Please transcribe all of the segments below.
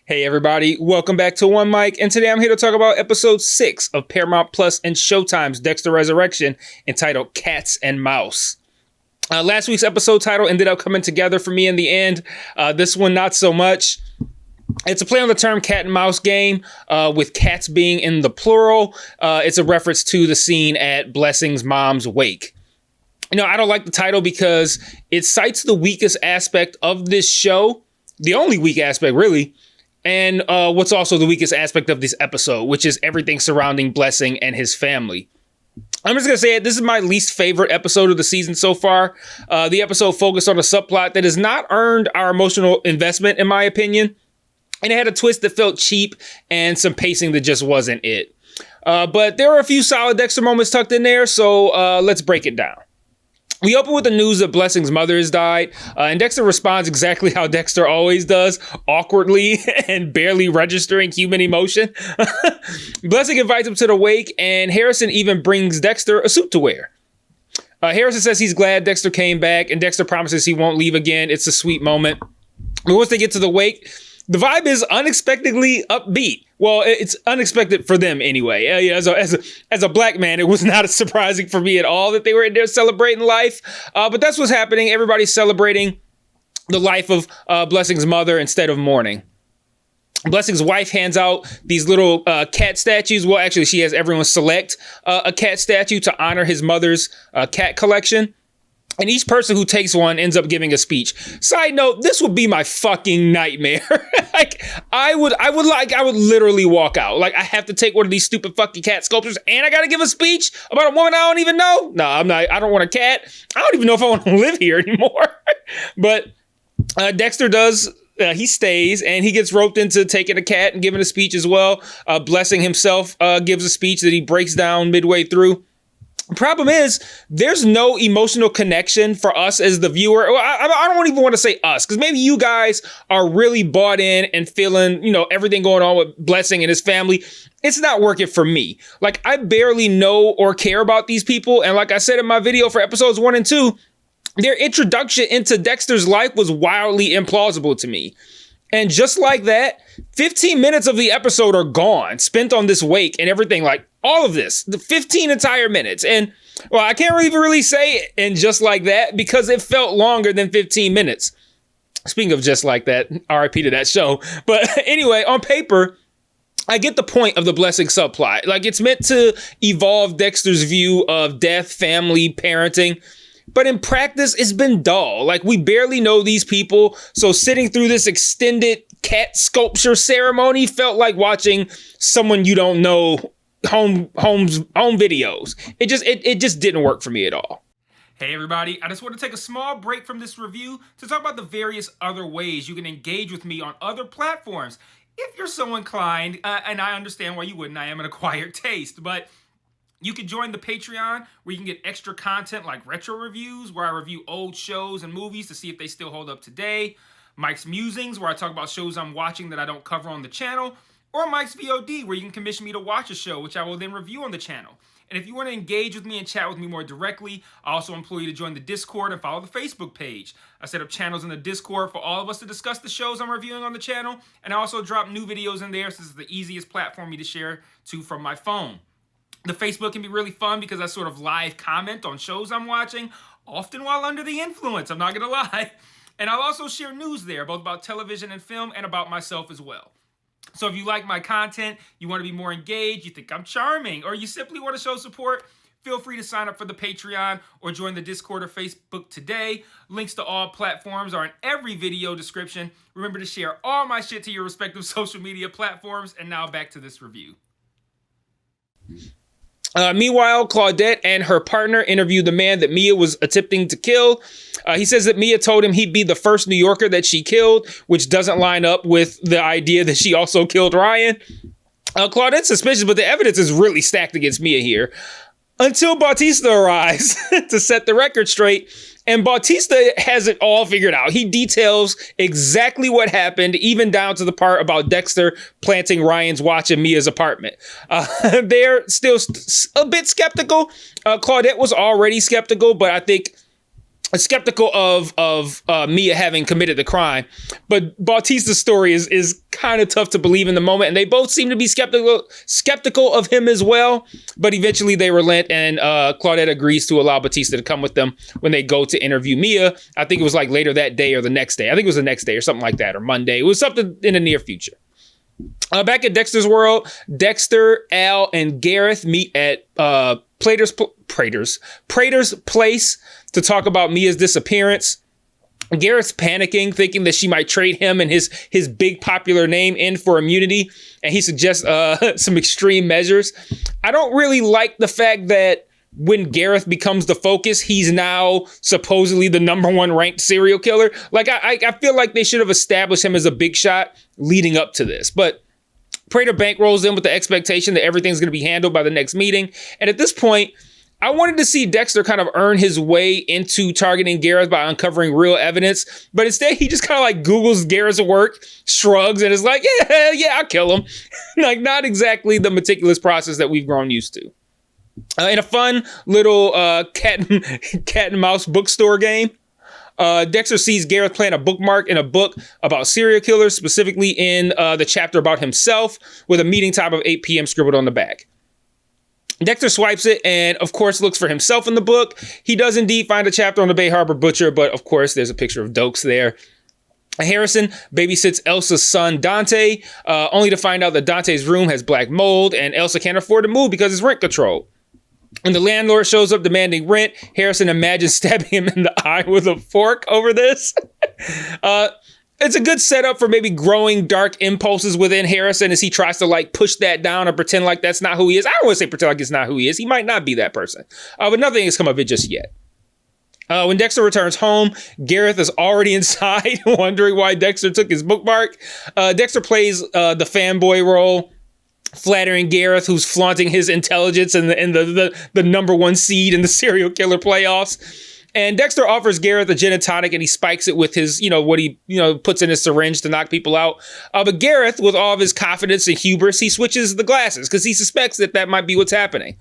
Hey everybody, welcome back to One Mic, and today I'm here to talk about episode 6 of Paramount Plus and Showtime's Dexter Resurrection, entitled Cats and Mouse. Last week's episode title ended up coming together for me in the end. This one, not so much. It's a play on the term cat and mouse game, with cats being in the plural. It's a reference to the scene at Blessing's mom's wake. I don't like the title because it cites the weakest aspect of this show, the only weak aspect, really, and what's also the weakest aspect of this episode, which is everything surrounding Blessing and his family. I'm just going to say it. This is my least favorite episode of the season so far. The episode focused on a subplot that has not earned our emotional investment, in my opinion. And it had a twist that felt cheap and some pacing that just wasn't it. But there are a few solid Dexter moments tucked in there, so let's break it down. We open with the news that Blessing's mother has died, and Dexter responds exactly how Dexter always does, awkwardly and barely registering human emotion. Blessing invites him to the wake, and Harrison even brings Dexter a suit to wear. Harrison says he's glad Dexter came back, and Dexter promises he won't leave again. It's a sweet moment. But once they get to the wake, the vibe is unexpectedly upbeat. Well, it's unexpected for them anyway. As a black man, it was not as surprising for me at all that they were in there celebrating life. But that's what's happening. Everybody's celebrating the life of Blessing's mother instead of mourning. Blessing's wife hands out these little cat statues. Well, actually, she has everyone select a cat statue to honor his mother's cat collection. And each person who takes one ends up giving a speech. Side note, this would be my fucking nightmare. I would literally walk out. I have to take one of these stupid fucking cat sculptures and I gotta give a speech about a woman I don't even know. No, I'm not. I don't want a cat. I don't even know if I want to live here anymore. But Dexter does. He stays and he gets roped into taking a cat and giving a speech as well. Blessing himself gives a speech that he breaks down midway through. Problem is, there's no emotional connection for us as the viewer. Well, I don't even want to say us, because maybe you guys are really bought in and feeling, everything going on with Blessing and his family. It's not working for me. I barely know or care about these people. And like I said in my video for episodes 1 and 2, their introduction into Dexter's life was wildly implausible to me. And just like that, 15 minutes of the episode are gone, spent on this wake and everything, all of this, the 15 entire minutes. And, well, I can't really say and just like that because it felt longer than 15 minutes. Speaking of just like that, RIP to that show. But anyway, on paper, I get the point of the Blessing subplot. It's meant to evolve Dexter's view of death, family, parenting. But in practice, it's been dull. We barely know these people. So sitting through this extended cat sculpture ceremony felt like watching someone you don't know home videos. It just didn't work for me at all. Hey everybody, I just want to take a small break from this review to talk about the various other ways you can engage with me on other platforms. If you're so inclined, and I understand why you wouldn't, I am an acquired taste, but you can join the Patreon where you can get extra content like retro reviews, where I review old shows and movies to see if they still hold up today, Mike's Musings, where I talk about shows I'm watching that I don't cover on the channel, or Mike's VOD, where you can commission me to watch a show, which I will then review on the channel. And if you want to engage with me and chat with me more directly, I also implore you to join the Discord and follow the Facebook page. I set up channels in the Discord for all of us to discuss the shows I'm reviewing on the channel, and I also drop new videos in there, since it's the easiest platform for me to share to from my phone. The Facebook can be really fun because I sort of live comment on shows I'm watching, often while under the influence, I'm not going to lie. And I'll also share news there, both about television and film, and about myself as well. So if you like my content, you want to be more engaged, you think I'm charming, or you simply want to show support, feel free to sign up for the Patreon or join the Discord or Facebook today. Links to all platforms are in every video description. Remember to share all my shit to your respective social media platforms. And now back to this review. Meanwhile, Claudette and her partner interview the man that Mia was attempting to kill. He says that Mia told him he'd be the first New Yorker that she killed, which doesn't line up with the idea that she also killed Ryan. Claudette's suspicious, but the evidence is really stacked against Mia here. Until Bautista arrives to set the record straight. And Bautista has it all figured out. He details exactly what happened, even down to the part about Dexter planting Ryan's watch in Mia's apartment. They're still a bit skeptical. Claudette was already skeptical, but I think skeptical of Mia having committed the crime, but Bautista's story is kind of tough to believe in the moment, and they both seem to be skeptical of him as well. But eventually they relent, and Claudette agrees to allow Bautista to come with them when they go to interview Mia. I think it was like later that day or the next day. I think it was the next day or something like that, or Monday. It was something in the near future. Back at Dexter's world, Dexter, Al, and Gareth meet at Prater's place to talk about Mia's disappearance. Gareth's panicking, thinking that she might trade him and his big popular name in for immunity, and he suggests some extreme measures. I don't really like the fact that when Gareth becomes the focus, he's now supposedly the number one ranked serial killer. Like, I feel like they should have established him as a big shot leading up to this. But Prater bankrolls in with the expectation that everything's going to be handled by the next meeting. And at this point, I wanted to see Dexter kind of earn his way into targeting Gareth by uncovering real evidence. But instead, he just kind of like Googles Gareth's work, shrugs, and is like, yeah, I'll kill him. Like, not exactly the meticulous process that we've grown used to. In a fun little cat and mouse bookstore game, Dexter sees Gareth plant a bookmark in a book about serial killers, specifically in the chapter about himself, with a meeting time of 8 p.m. scribbled on the back. Dexter swipes it and, of course, looks for himself in the book. He does indeed find a chapter on the Bay Harbor Butcher, but, of course, there's a picture of Dokes there. Harrison babysits Elsa's son, Dante, only to find out that Dante's room has black mold, and Elsa can't afford to move because it's rent controlled. When the landlord shows up demanding rent, Harrison imagines stabbing him in the eye with a fork over this. It's a good setup for maybe growing dark impulses within Harrison as he tries to like push that down or pretend like that's not who he is. I don't want to say pretend like it's not who he is. He might not be that person. But nothing has come of it just yet. When Dexter returns home, Gareth is already inside wondering why Dexter took his bookmark. Dexter plays the fanboy role, flattering Gareth, who's flaunting his intelligence and the number one seed in the serial killer playoffs. And Dexter offers Gareth a gin and tonic, and he spikes it with his, what he, puts in his syringe to knock people out. But Gareth, with all of his confidence and hubris, he switches the glasses because he suspects that might be what's happening.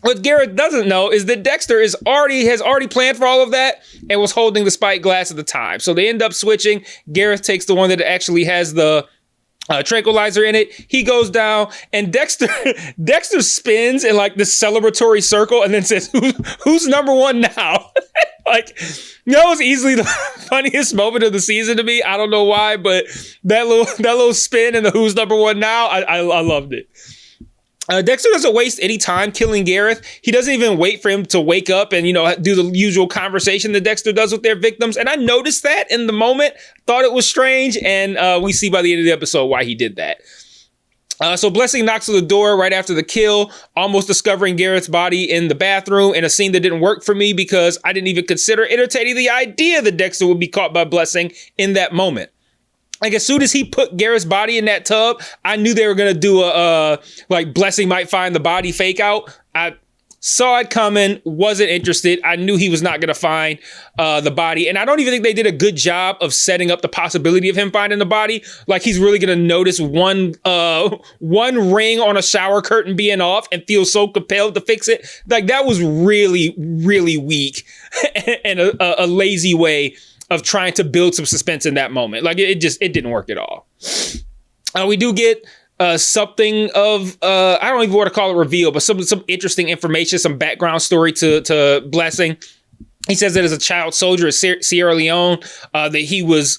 What Gareth doesn't know is that Dexter has already planned for all of that and was holding the spiked glass at the time. So they end up switching. Gareth takes the one that actually has the tranquilizer in it. He goes down, and Dexter spins in like this celebratory circle and then says, who's number one now? Like, that was easily the funniest moment of the season to me. I don't know why, but that little spin and the who's number one now, I loved it. Dexter doesn't waste any time killing Gareth. He doesn't even wait for him to wake up and, do the usual conversation that Dexter does with their victims. And I noticed that in the moment, thought it was strange. And we see by the end of the episode why he did that. So Blessing knocks on the door right after the kill, almost discovering Gareth's body in the bathroom, in a scene that didn't work for me because I didn't even consider entertaining the idea that Dexter would be caught by Blessing in that moment. Like, as soon as he put Gareth's body in that tub, I knew they were going to do like Blessing might find the body fake out. I saw it coming, wasn't interested. I knew he was not going to find the body. And I don't even think they did a good job of setting up the possibility of him finding the body. Like, he's really going to notice one ring on a shower curtain being off and feel so compelled to fix it. Like, that was really, really weak and a lazy way of trying to build some suspense in that moment. Like, it didn't work at all. We do get something of, I don't even want to call it reveal, but some interesting information, some background story to Blessing. He says that as a child soldier at Sierra Leone, that he was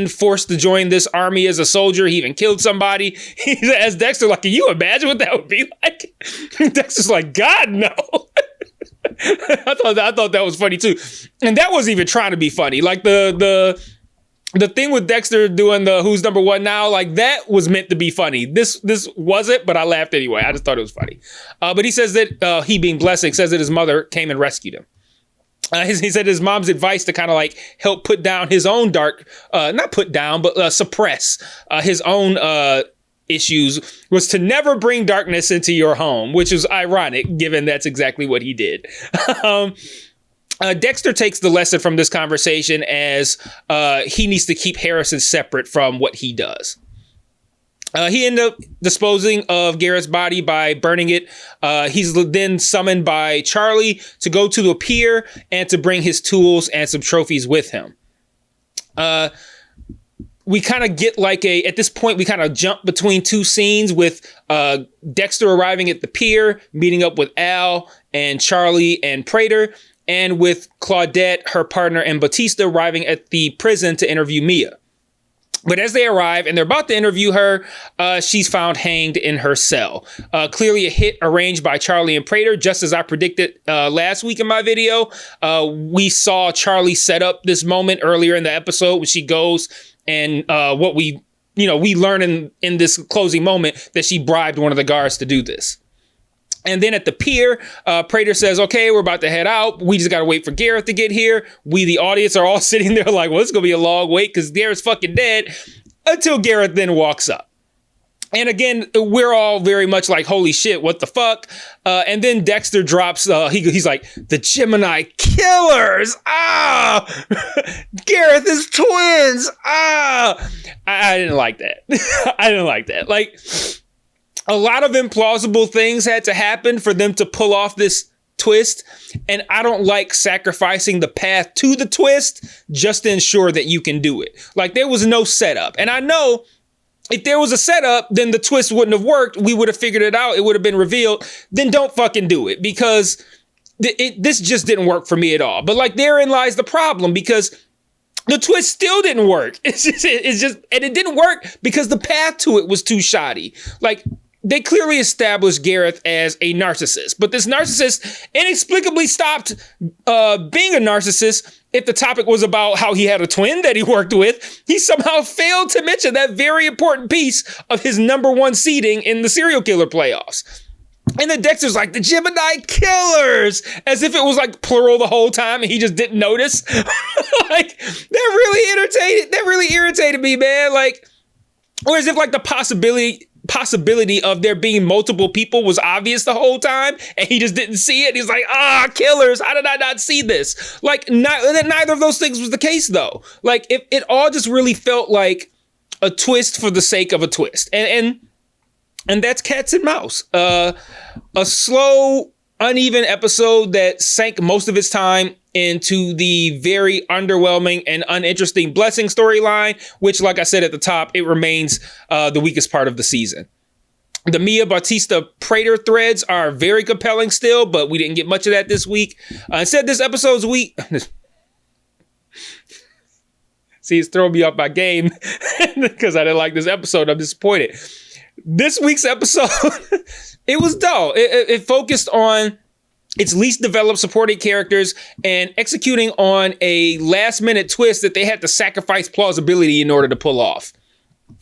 forced to join this army as a soldier. He even killed somebody. He asked Dexter, like, can you imagine what that would be like? Dexter's like, God, no. I thought that was funny too, and that wasn't even trying to be funny. Like the thing with Dexter doing the who's number one now, like that was meant to be funny. This wasn't, but I laughed anyway. I just thought it was funny. But he says that he, being Blessing, says that his mother came and rescued him. He said his mom's advice to kind of like help put down his own suppress his own issues was to never bring darkness into your home, which is ironic given that's exactly what he did. Dexter takes the lesson from this conversation as he needs to keep Harrison separate from what he does. He ended up disposing of Gareth's body by burning it. He's then summoned by Charlie to go to the pier and to bring his tools and some trophies with him. We kind of get at this point, we kind of jump between two scenes with Dexter arriving at the pier, meeting up with Al and Charlie and Prater, and with Claudette, her partner, and Batista arriving at the prison to interview Mia. But as they arrive and they're about to interview her, she's found hanged in her cell. Clearly a hit arranged by Charlie and Prater, just as I predicted last week in my video. We saw Charlie set up this moment earlier in the episode when she goes and what we learn in this closing moment that she bribed one of the guards to do this. And then at the pier, Prater says, okay, we're about to head out. We just got to wait for Gareth to get here. We, the audience, are all sitting there like, well, it's going to be a long wait because Gareth's fucking dead, until Gareth then walks up. And again, we're all very much like, holy shit, what the fuck? And then Dexter drops, he's like, the Gemini Killers! Ah! Gareth is twins! Ah! I didn't like that. I didn't like that. Like, a lot of implausible things had to happen for them to pull off this twist. And I don't like sacrificing the path to the twist just to ensure that you can do it. Like, there was no setup. And I know if there was a setup, then the twist wouldn't have worked. We would have figured it out. It would have been revealed. Then don't fucking do it, because this just didn't work for me at all. But like, therein lies the problem, because the twist still didn't work. And it didn't work because the path to it was too shoddy. Like, they clearly established Gareth as a narcissist, but this narcissist inexplicably stopped being a narcissist if the topic was about how he had a twin that he worked with. He somehow failed to mention that very important piece of his #1 seeding in the serial killer playoffs. And then Dexter's like, the Gemini Killers, as if it was like plural the whole time and he just didn't notice. Like, that really irritated me, man. Like, or as if like the possibility of there being multiple people was obvious the whole time and he just didn't see it. He's like, killers, how did I not see this? Like, neither of those things was the case, though. Like, it all just really felt like a twist for the sake of a twist. And that's Cats and Mouse. A slow, uneven episode that sank most of its time into the very underwhelming and uninteresting Blessing storyline, which, like I said at the top, it remains the weakest part of the season. The Mia Batista Prater threads are very compelling still, but we didn't get much of that this week. Instead, this episode's week... See, it's throwing me off my game because I didn't like this episode. I'm disappointed. This week's episode, it was dull. It focused on its least developed supporting characters and executing on a last minute twist that they had to sacrifice plausibility in order to pull off.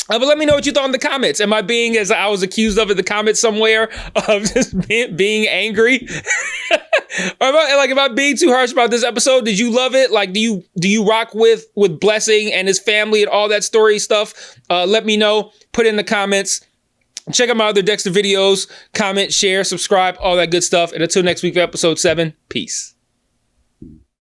But let me know what you thought in the comments. Am I being, as I was accused of in the comments somewhere, of just being angry? Or am I being too harsh about this episode? Did you love it? Like, do you rock with Blessing and his family and all that story stuff? Let me know. Put it in the comments. Check out my other Dexter videos. Comment, share, subscribe, all that good stuff. And until next week for episode 7, peace.